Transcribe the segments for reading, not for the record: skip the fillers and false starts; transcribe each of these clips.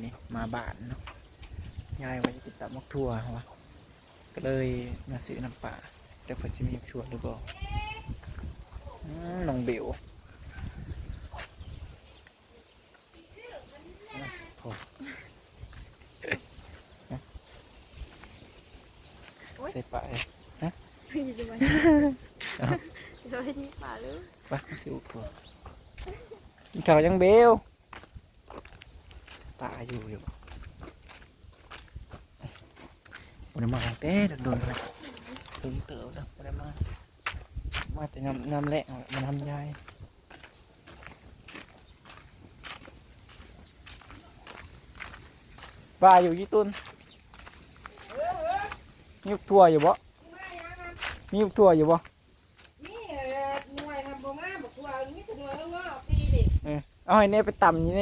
นี่มาบ้านเนาะยายว่าจะติดตามมักทั่ววะก็เลยมาซื้อน้ำปลาแต่เพิ่นสิมีมักทั่วหรือบ่น้องเบลโอ้ใส่ปลาเลยฮะจะไปที่ปลาหรือปลาซื้อถั่วกินข้าวยังเบลปลาอยู่วันนี้มาเต้โดนเลยถึงเติบแล้ววันนี้มาแต่น้ำแหลกมาทำยายปลาอยู่ยี่ตุนมียุกทั่วอยู่บ่มียุกทั่วอยู่บ่นี่หน่วยทำบ่งาบ่ทั่วมีแต่หน่วยงอปีดิเอาให้เนี่ยไปตำนี่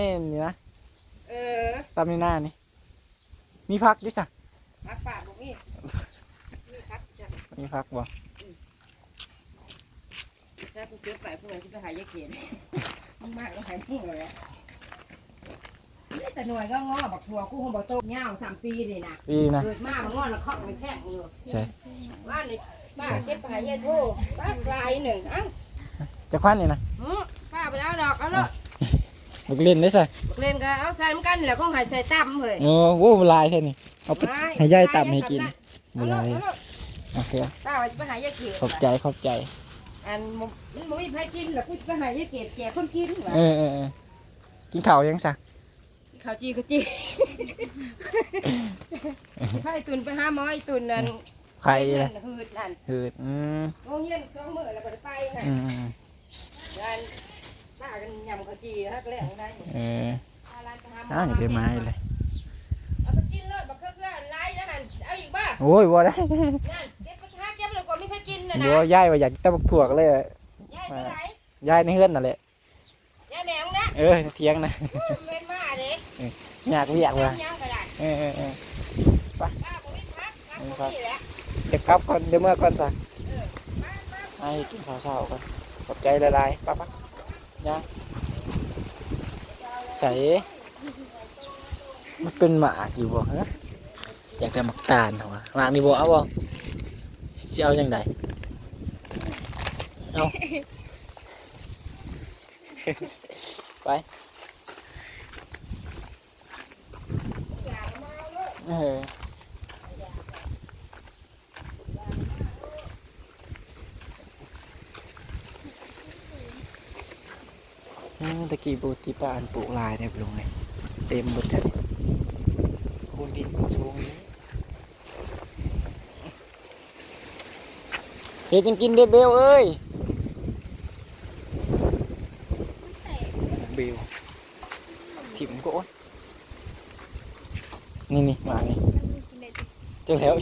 นะตำในหน้านี่มีพักด้วยสักพักป่าบ่มีพักจ้ะมีพักบ่ถ้ากูเก็บไปกูเลยจะไปหายาเขียนมันมากก็หายพุ่งเลยนี่แต่หน่วยก็งอบักทั่วกูคงบ่โตเงา3 ปีนี่นะปีนะเกิดมามันงอแล้วข้องมันแข็งอยู่ใช่บ้านนี่ป้าเก็บไปหายาโทป้ากลายหนึ่งเอ้าจะคว้านนี่นะป้าไปแล้วดอกเอาละบักเล่นได้ใส่บักเล่นก็เอาใส่มันกันแล้วก็หายใส่ตั้มเลยโอ้โหลายแค่นี้เอาไปให้ยายตำให้กินบุลายโอเคป้าไปหายาเขียนขอบใจอันมันไม่มีใครกินหรอกกูไปหายาเขียนแจกคนกินกินข้าวยังสักข้าวจีให้ตุนไปหาหมอไอ้ตุนนั่นไข่เลยหืดนั่นหืดโอ้เงี้ย2 มื้อแล้วก็ไปน่ะงานป้ากันยำข้าวจีฮักแรงได้อย่าไปไม้เลยเอาไปกินเลยบักเครือๆไล่แล้วนั่นเอาอีกบ้าโอ้ยบ่ได้นั่นเก็บไปหาเก็บแล้วก็ไม่ใครกินน่ะนะบ่ยายว่าอยากกินตะบักถั่วเลยยายไปไหนยายในเฮือนนั่นแหละยายแมวนะเถียงนะไม่มาเด้อยากเลยไปป้าบ่มีพักนี่แหละเดี๋ยวกลับก่อนเดี๋ยวเมื่อก่อนสักให้กินข้าวเช้าก่อนขอบใจหลายๆป้าย่าใส่มันเป็นหมากอยู่บ่ฮะอยากได้หมากตาลเหรอวะหมากนี่บ่เอาบ่สิเอาจังไดเอาไปตะกี้ปลูกที่บ้านปลูกลายเนี่ยปลูกไงเต็มหมดเลยคูนดินสูงเฮ็ดกินได้เบลเอ้ยเบลถิ่มก็นี่มานี่เจอแล้ว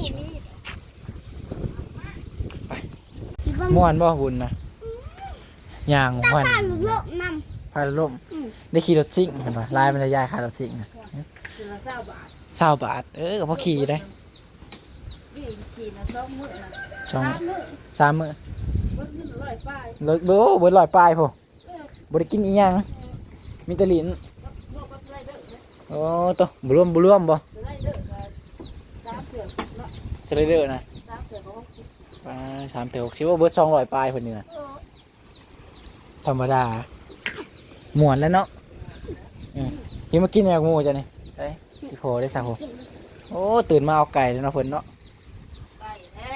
ไปม่วนบ่บุญนะย่างม่วนพาล่มได้ขี่รถซิ่งเห็นป่ะลายมันจะยายขายรถซิ่งนะ20 บาทก็พอขี่ได้3 มื้อรถเบิด100 ปลายพอบริกินอีหยังมีแต่ลิ้นโอ้ตัวบุร่วมบ่จะได้เด้อนะ3 เถื่อ60ว่าเบิด200 ปลายคนนี้นะธรรมดาหมวนแล้วเนาะยังมากินอย่างงูจ้ะนี่ไอ้ที่พอได้สั่งโอ้ตื่นมาเอาไก่แล้วเนาะเพิ่นเนาะ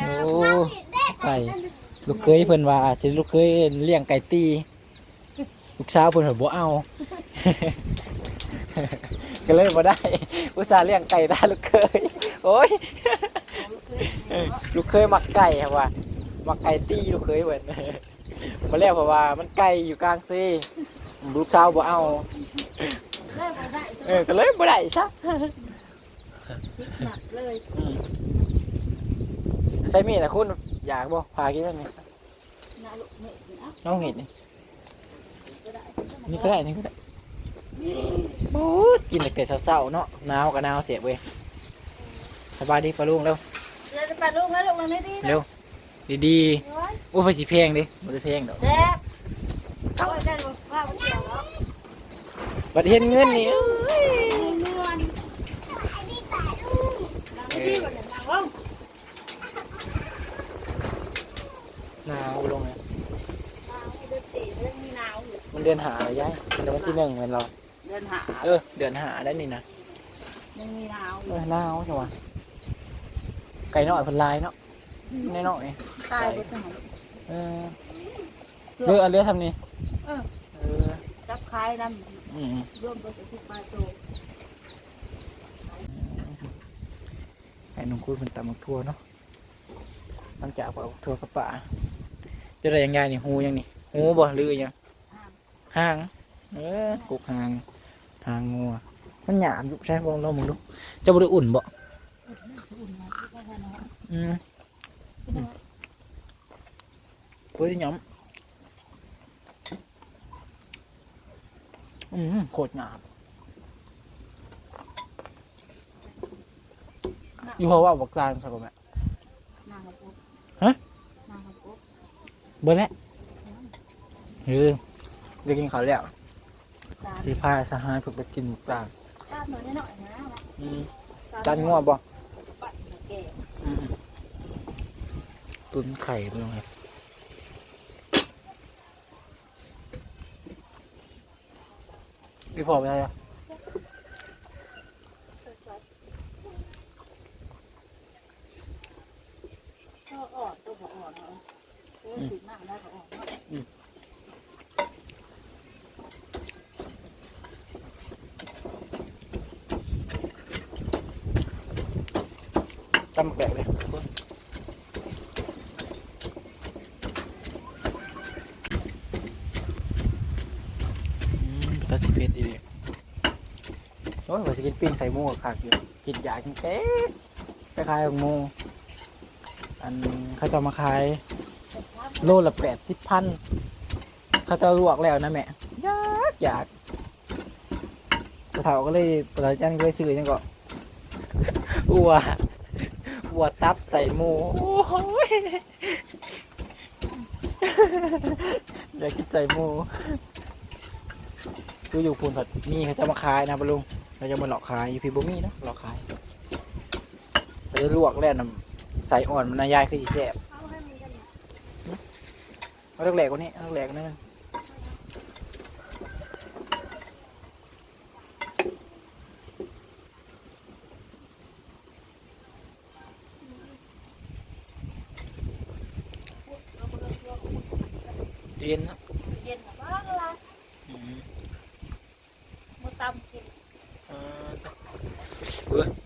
โอ้ไก่ลูกเคยเพิ่นว่าจะลูกเคยเลี้ยงไก่ตีลูกสาวเพิ่นบ่เอาก็เลยบ่ได้อุตส่าห์เลี้ยงไก่ตาลูกเคยโอ้ยลูกเคยมักไก่ครับว่ามักไก่ตีลูกเคยเพิ่นมาแล้วเพราะว่ามันไก่อยู่กลางซีลูกสาวบ่เอาก็เลยบ่ได้ซะใส่มีดแต่คุณอยากบ่พากินนี่น้องเห็ดนี่ก็ได้โอ้กินแต่เศร้าๆเนาะหนาวกับหนาวเสียบเว้ยสบายดีปลาลุงเร็วปลาลุงแล้วลงมาไม่ดีเร็วดีๆโอ้ไปสิเพลงดิบ่ได้เพลงดอกบัดเห็นเงินนี่ มันเดือนหาอะไรยายเดือนวันที่1เป็นเรา เดินหา เดือนหาได้นี่นะ ยังมีหนาว หนาวจังวะไก่น้อยเพิ่นลายเนาะน้อย ตายบ่จัง ๆเลือกอันเลือกทำนี่ เออ เออ จับคายน อืม ำร่วมตัวสิบปลายโต ไอ้นุ่งคุยเป็นตำบักทั่วเนาะหลังจากเอาทั่วกับป่าจะได้ยังไงนี่หูยังนี่หูบ่หรือยังห่างกุกห่างงัวมันหยาบอยู่ใช่บ่ลองมึงดูจะบ่ได้อุ่นบ่เฮ้ยหยอมโคตรหยาบอยู่เพราะว่าบักจานสักคนแม่ นางกับปุ๊บ ฮะ นางกับปุ๊บ เบิ้ลแล้วจะกินข้าวแล้ว จาน ที่พาสหายเพิ่งไปกินปลา จานหน่อยหน่อยนะ จานงัวบ่ ปัดแก่ ตุ๋นไข่ไปลงไงพี่พอไปได้ยัง ก็อ่อนตัวอ่อนเนาะติดหน้าได้ก็อ่อนเนาะ จำแปลกเลยตัดสิบเอ็ดอีกโอ้ยว่าจะกินปิ้งใส่หมูกับขากอยู่กินอยากกินเต๊ะไปขายของหมูอันเขาจะมาขายโลละ80,000เขาจะลวกแล้วนะแม่อยากกระเถาก็เลยประธานจันก็เลยซื้อยังก็อัวตับใส่หมูโอ้ยอยากกินใส่หมูกูอยู่พูนผัดมีเขาจะมาขายนะปะลุงเขาจะมาหลอกขายอยู่พี่บ่มีเนาะหลอกขายเขาจะลวกแล้วน้ำใส่อ่อนมันนายายคือสีแซ่บเอาแหลกกว่านี้เอาแหลกนิดนึงเย็นนะ เย็นกับบ้านอะไรมาตำกิน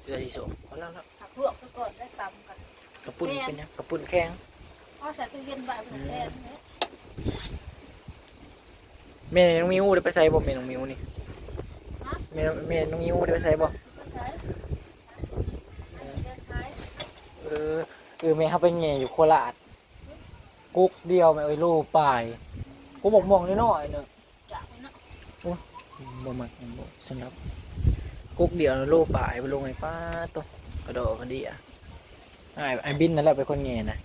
จะที่สองเอาแล้ว ผักลวกซะก่อนได้ตำกัน กระปุ่นเป็นยังกระปุ่นแข็ง เอาใส่ตู้เย็นไว้เป็นแดงเนี่ย แม่น้องมิวได้ไปใส่บ่แม่น้องมิวนี่แม่น้องมิวได้ไปใส่บ่แม่เขาไปแง่อยู่โคราชกุ๊กเดียวแม่เอ้ยโลปลายกูบอกมองน้อยๆนึง จากนั้นนะ บ่มักบ่สำหรับกุ๊กเดียวโลปลายไปลงไอ้ป้าตัวกระโดดกันดีอ่ะไอ้บินนั่นแหละเป็นคนแง่นะ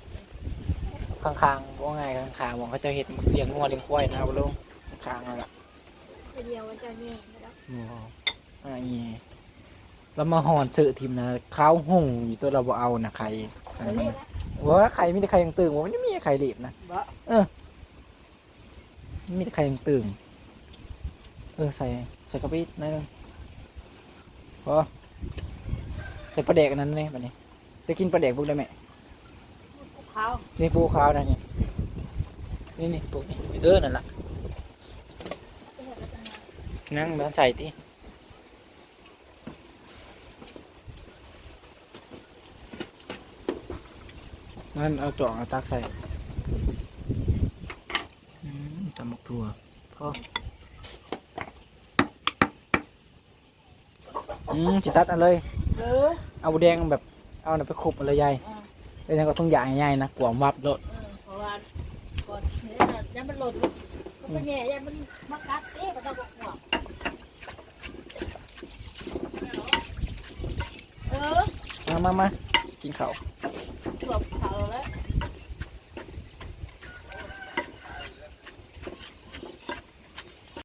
ข้างๆว่าไงข้างๆมองเขาจะเห็นเลี้ยงงัวเลี้ยงควายนะไปลงข้างนั่นแหละ เดียวมันจะแง่แล้ว แล้วมาหอนเสือทีมนะข้าวหุ่งอยู่ตัวเราบ่เอานะใครว่าใครมีแต่ใครยังตื่นว่าไม่มีใครรีบนะมีแต่ใครยังตื่นใส่กระปินั่นพอใส่ปลาแดกนั้นเลยแบบนี้จะกินปลาแดกพวกได้ไหม ขาว นี่ปูขาวนะนี่ปูนี่นั่นแหละนั่งแล้วใส่ดินั่นเอาจ่องเอาตักใส่ตำหมกถั่วพ่อจิตัดเอาเลยเอาแดงแบบเอาไปขุบอะไรใหญ่เป็นยังก็ต้องใหญ่ใหญ่นะปวงวับโลด เพราะว่าก่อนเนี่ยยังมันหล่นก็เป็นแง่ยังมันมากัดมันต้องบอกหัว มากินข้าว หัว